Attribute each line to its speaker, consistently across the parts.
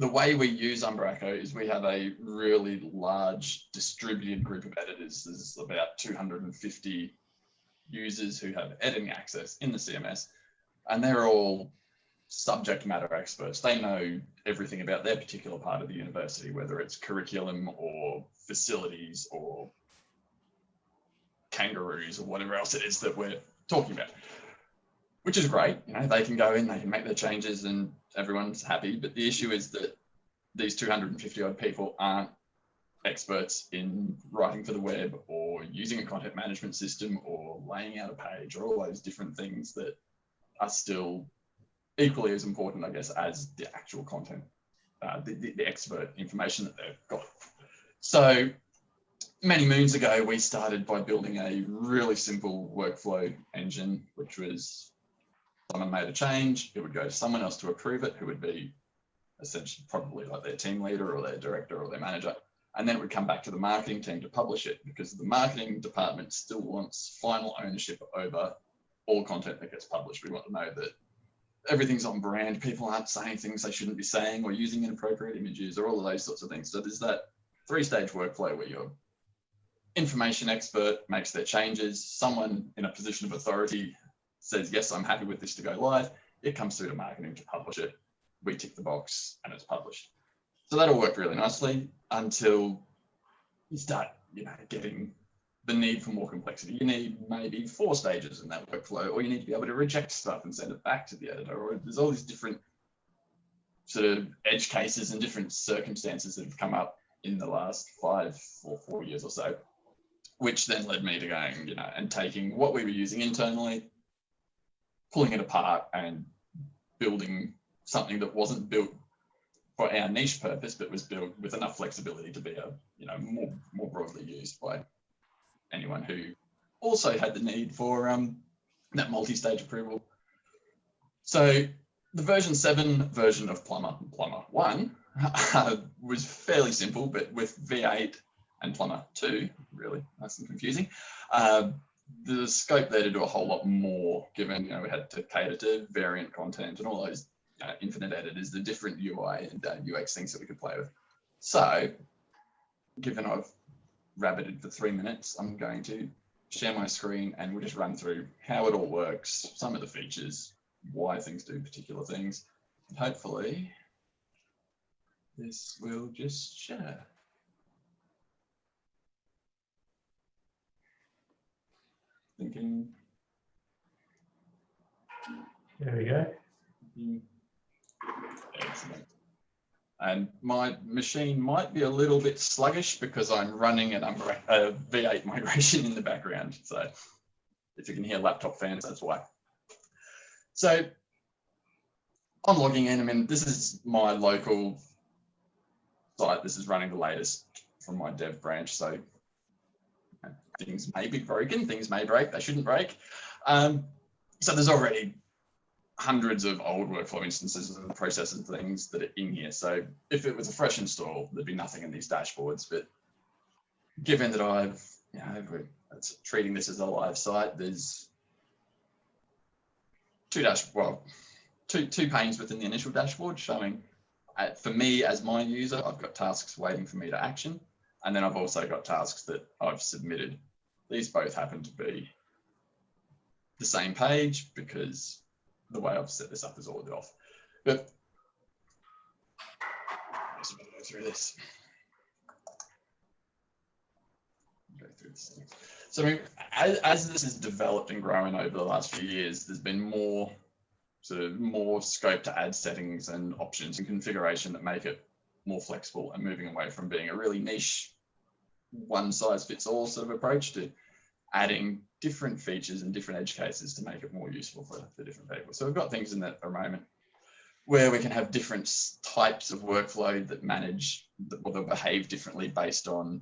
Speaker 1: the way we use Umbraco is we have a really large distributed group of editors. There's about 250 users who have editing access in the CMS, and they're all subject matter experts. They know everything about their particular part of the university, whether it's curriculum or facilities or kangaroos or whatever else it is that we're talking about, which is great. You know, they can go in, they can make their changes and everyone's happy. But the issue is that these 250 odd people aren't experts in writing for the web or using a content management system or laying out a page or all those different things that are still equally as important, I guess, as the actual content, the expert information that they've got. So many moons ago, we started by building a really simple workflow engine, which was someone made a change, it would go to someone else to approve it, who would be essentially probably like their team leader or their director or their manager. And then it would come back to the marketing team to publish it, because the marketing department still wants final ownership over all content that gets published. We want to know that everything's on brand, people aren't saying things they shouldn't be saying or using inappropriate images or all of those sorts of things. So there's that 3-stage workflow where your information expert makes their changes, someone in a position of authority says, yes, I'm happy with this to go live, it comes through to marketing to publish it, we tick the box and it's published. So that'll work really nicely until you start, you know, getting the need for more complexity. You need maybe 4 stages in that workflow, or you need to be able to reject stuff and send it back to the editor, or there's all these different sort of edge cases and different circumstances that have come up in the last 5 or 4 years or so, which then led me to going, you know, and taking what we were using internally, pulling it apart and building something that wasn't built for our niche purpose, but was built with enough flexibility to be a, you know, more broadly used by anyone who also had the need for that multi-stage approval. So the version 7 version of Plumber 1 was fairly simple, but with V8 and Plumber 2, really nice and confusing. The scope there to do a whole lot more, given, you know, we had to cater to variant content and all those infinite editors, the different UI and UX things that we could play with. So given I've rabbited for 3 minutes, I'm going to share my screen and we'll just run through how it all works, some of the features, why things do particular things, and hopefully this will just share. Thinking.
Speaker 2: There we go.
Speaker 1: Excellent. And my machine might be a little bit sluggish because I'm running an V8 migration in the background. So if you can hear laptop fans, that's why. So I'm logging in. I mean, this is my local site. This is running the latest from my dev branch. So things may be broken, things may break, they shouldn't break. So there's already hundreds of old workflow instances and processes and things that are in here. So if it was a fresh install, there'd be nothing in these dashboards. But given that I've, you know, we're treating this as a live site, there's two panes within the initial dashboard showing, for me as my user, I've got tasks waiting for me to action. And then I've also got tasks that I've submitted. These both happen to be the same page because the way I've set this up is all a bit off. But I'm just going to go through this. So I mean, as this has developed and grown over the last few years, there's been more scope to add settings and options and configuration that make it more flexible and moving away from being a really niche one size fits all sort of approach to adding different features and different edge cases to make it more useful for different people. So we've got things in that at the moment where we can have different types of workflow that manage or they'll behave differently based on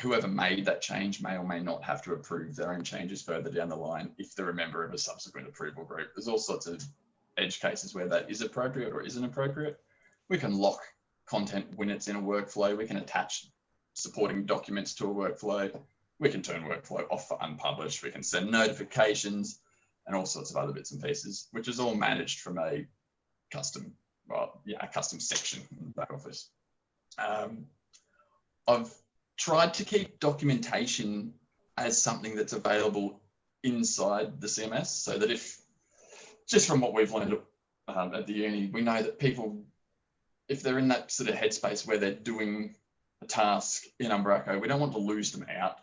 Speaker 1: whoever made that change may or may not have to approve their own changes further down the line if they're a member of a subsequent approval group. There's all sorts of edge cases where that is appropriate or isn't appropriate. We can lock content when it's in a workflow. We can attach supporting documents to a workflow. We can turn workflow off for unpublished. We can send notifications and all sorts of other bits and pieces, which is all managed from a custom well, yeah, a custom section in the back office. I've tried to keep documentation as something that's available inside the CMS, so that if, just from what we've learned at the uni, we know that people, if they're in that sort of headspace where they're doing a task in Umbraco, we don't want to lose them out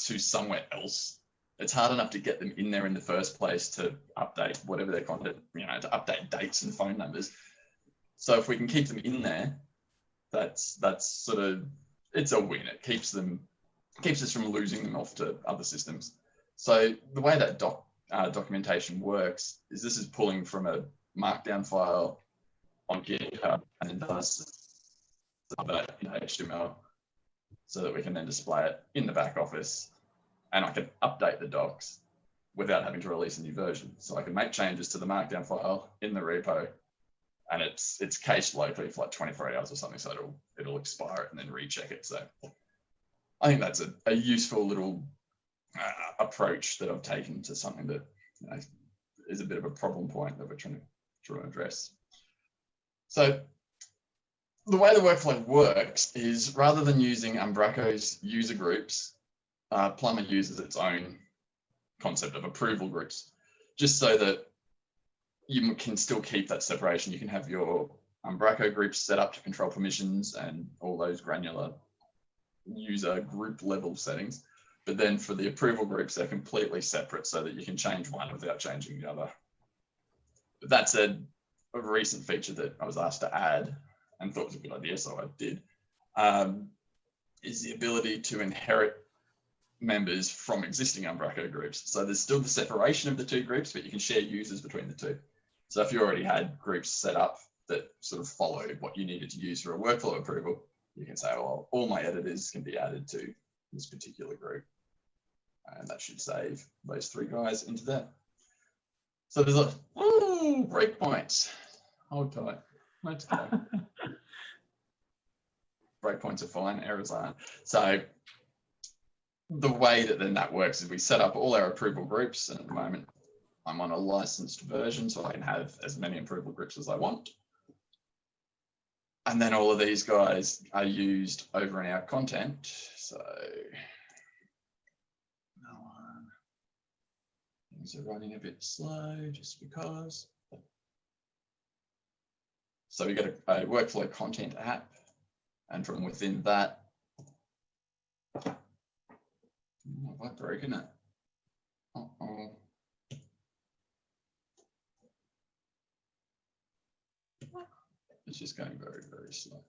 Speaker 1: to somewhere else. It's hard enough to get them in there in the first place to update whatever their content, to update dates and phone numbers. So if we can keep them in there, that's sort of, it's a win. It keeps us from losing them off to other systems. So the way that documentation works is this is pulling from a markdown file on GitHub and then does that in HTML so that we can then display it in the back office, and I can update the docs without having to release a new version. So I can make changes to the markdown file in the repo, and it's cached locally for like 24 hours or something, so it'll expire it and then recheck it. So I think that's a useful little approach that I've taken to something that is a bit of a problem point that we're trying to address. So the way the workflow works is, rather than using Umbraco's user groups, Plumber uses its own concept of approval groups, just so that you can still keep that separation. You can have your Umbraco groups set up to control permissions and all those granular user group level settings. But then for the approval groups, they're completely separate so that you can change one without changing the other. But that's a recent feature that I was asked to add and thought was a good idea, so I did, is the ability to inherit members from existing Umbraco groups. So there's still the separation of the two groups, but you can share users between the two. So if you already had groups set up that sort of followed what you needed to use for a workflow approval, you can say, well, all my editors can be added to this particular group. And that should save those three guys into there. So there's a breakpoints. Hold tight. Let's go. Breakpoints are fine, errors aren't. So the way that then that works is we set up all our approval groups, and at the moment I'm on a licensed version, so I can have as many approval groups as I want. And then all of these guys are used over in our content. So things are running a bit slow just because. So we get a workflow content app, and from within that, have I broken it? Uh-oh. It's just going very, very slow.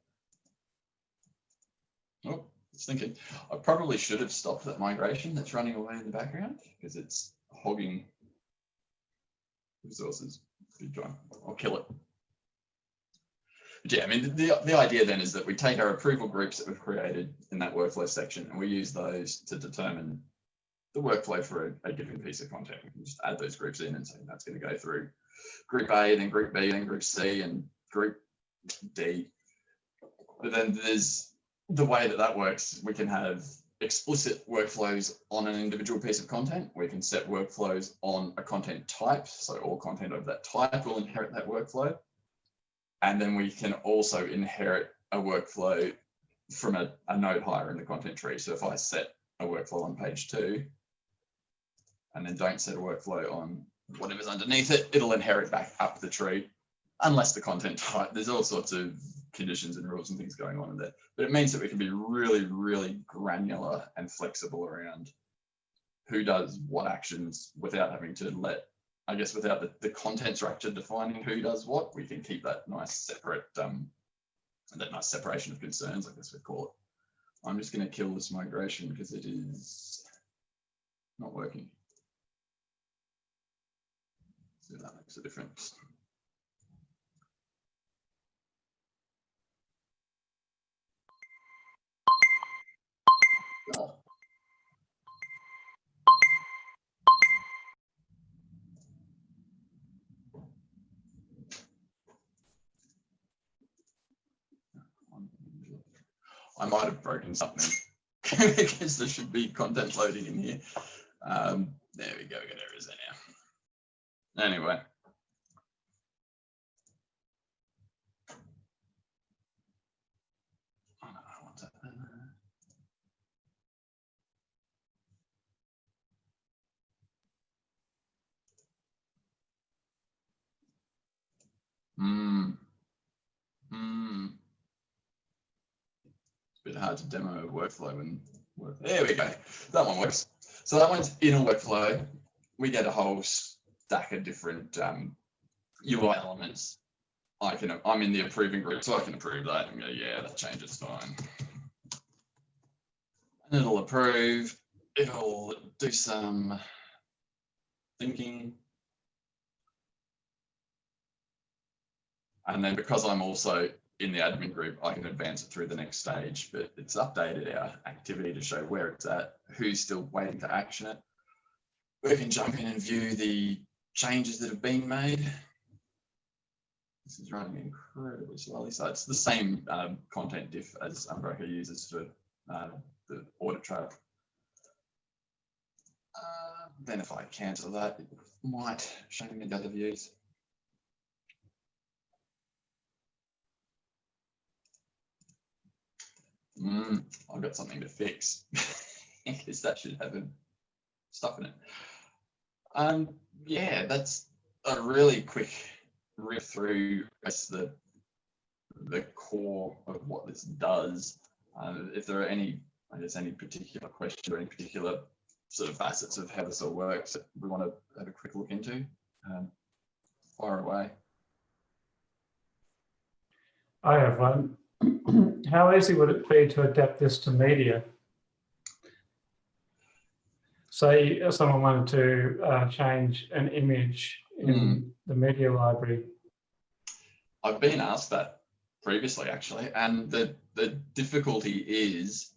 Speaker 1: Oh, it's thinking. I probably should have stopped that migration that's running away in the background, because it's hogging resources. Big time. I'll kill it. But yeah, I mean, the idea then is that we take our approval groups that we've created in that workflow section, and we use those to determine the workflow for a given piece of content. We can just add those groups in and say that's going to go through group A, then group B, then group C, and group D. But then there's the way that works. We can have explicit workflows on an individual piece of content. We can set workflows on a content type. So all content of that type will inherit that workflow. And then we can also inherit a workflow from a node higher in the content tree. So if I set a workflow on page 2 and then don't set a workflow on whatever's underneath it, it'll inherit back up the tree, unless the content type, there's all sorts of conditions and rules and things going on in there. But it means that we can be really, really granular and flexible around who does what actions without having to without the content structure defining who does what. We can keep that nice separate, that nice separation of concerns, I guess we'd call it. I'm just going to kill this migration because it is not working. See if that makes a difference. Oh. I might have broken something because there should be content loading in here. There we go, we got errors there now. Anyway. It's a bit hard to demo a workflow and work. There we go. That one works. So that one's in a workflow. We get a whole stack of different UI elements. I'm in the approving group, so I can approve that and go, yeah, that change is fine. And it'll approve. It'll do some thinking. And then because I'm also in the admin group, I can advance it through the next stage, but it's updated our activity to show where it's at, who's still waiting to action it. We can jump in and view the changes that have been made. This is running incredibly slowly. So it's the same content diff as Umbraco uses for the audit trail. Then if I cancel that, it might show me the other views. I've got something to fix because that should have stuff in it. Yeah, that's a really quick rip through the core of what this does. If there are any particular questions or any particular sort of facets of how this all works that we want to have a quick look into, fire away.
Speaker 2: I have one. How easy would it be to adapt this to media? Say someone wanted to change an image in the media library.
Speaker 1: I've been asked that previously, actually, and the difficulty is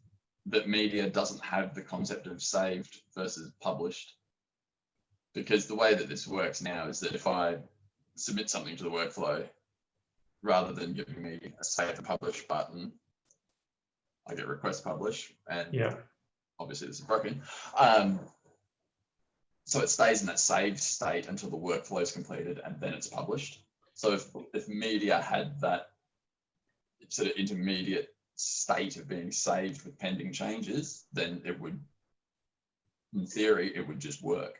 Speaker 1: that media doesn't have the concept of saved versus published, because the way that this works now is that if I submit something to the workflow, rather than giving me a save and publish button, I get request publish, and obviously this is broken. So it stays in that saved state until the workflow is completed, and then it's published. So if media had that sort of intermediate state of being saved with pending changes, then it would, in theory, it would just work.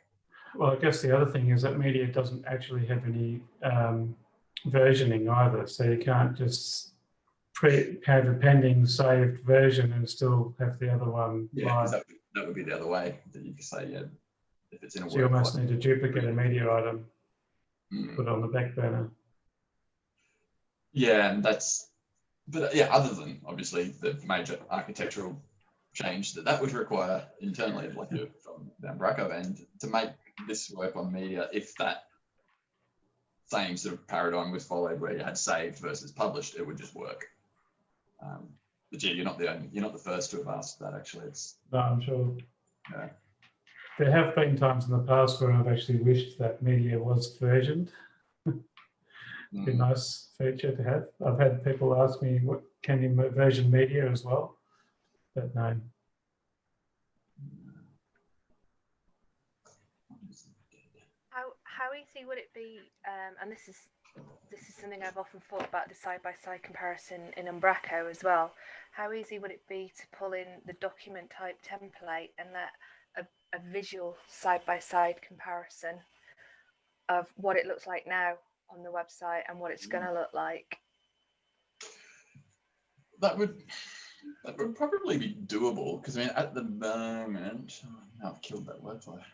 Speaker 2: Well, I guess the other thing is that media doesn't actually have any versioning either, so you can't just have a pending saved version and still have the other one live.
Speaker 1: That would be the other way, that you could say, if it's in a
Speaker 2: so you almost need to duplicate a media item, put it on the back burner.
Speaker 1: Other than obviously the major architectural change that would require internally, like from the Umbraco end, to make this work on media, if that same sort of paradigm was followed where you had saved versus published, it would just work. But yeah, you're not the first to have asked that, actually.
Speaker 2: No, I'm sure.
Speaker 1: Yeah.
Speaker 2: There have been times in the past where I've actually wished that media was versioned. Be a nice feature to have. I've had people ask me, "What can you version media as well?" But no.
Speaker 3: How easy would it be? And this is something I've often thought about, the side-by-side comparison in Umbraco as well. How easy would it be to pull in the document type template and let a visual side-by-side comparison of what it looks like now on the website and what it's going to look like?
Speaker 1: That would probably be doable, because I mean, at the moment, now I've killed that workflow.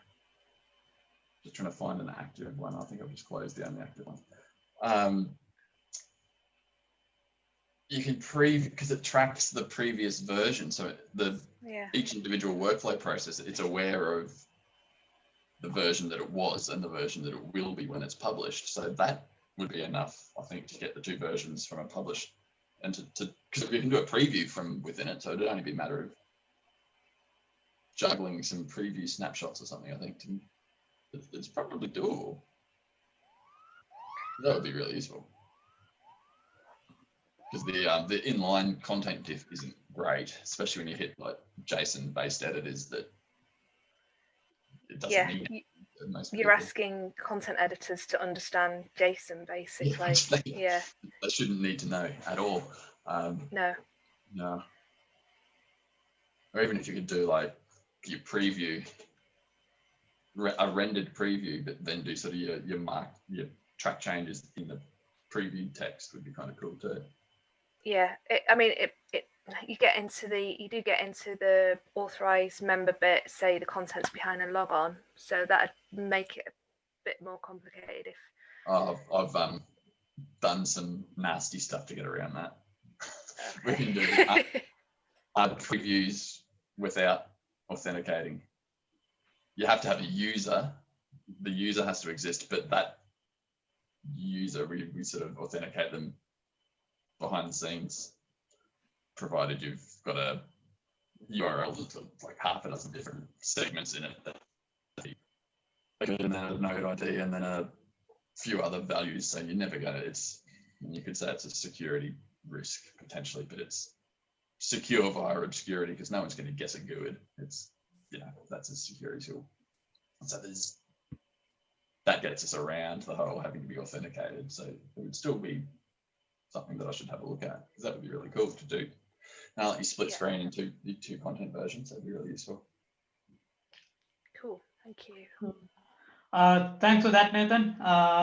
Speaker 1: Just trying to find an active one. I think I've just closed down the active one. You can because it tracks the previous version, so each individual workflow process, it's aware of the version that it was and the version that it will be when it's published. So that would be enough, I think, to get the two versions from a published, and because we can do a preview from within it, so it'd only be a matter of juggling some preview snapshots or something. I think it's probably doable. That would be really useful, because the inline content diff isn't great, especially when you hit like JSON-based editors that it doesn't need.
Speaker 3: You're asking content editors to understand JSON, basically.
Speaker 1: Yeah. They shouldn't need to know at all.
Speaker 3: No.
Speaker 1: Or even if you could do like your preview, a rendered preview, but then do sort of your track changes in the preview text would be kind of cool too.
Speaker 3: Yeah, you do get into the authorized member bit, say the contents behind a log on, so that'd make it a bit more complicated.
Speaker 1: I've done some nasty stuff to get around that.
Speaker 3: Okay.
Speaker 1: We can do previews without authenticating. You have to have a user. The user has to exist, but that user, we sort of authenticate them behind the scenes, provided you've got a URL with like half a dozen different segments in it, and then a node ID, and then a few other values. So you're never going to, you could say it's a security risk potentially, but it's secure via obscurity because no one's going to guess a GUID. It's, that's a security tool. So that gets us around the whole having to be authenticated. So it would still be something that I should have a look at, because that would be really cool to do. Now let you split screen into the two content versions. That'd be really useful.
Speaker 3: Cool, thank you.
Speaker 4: Thanks for that, Nathan.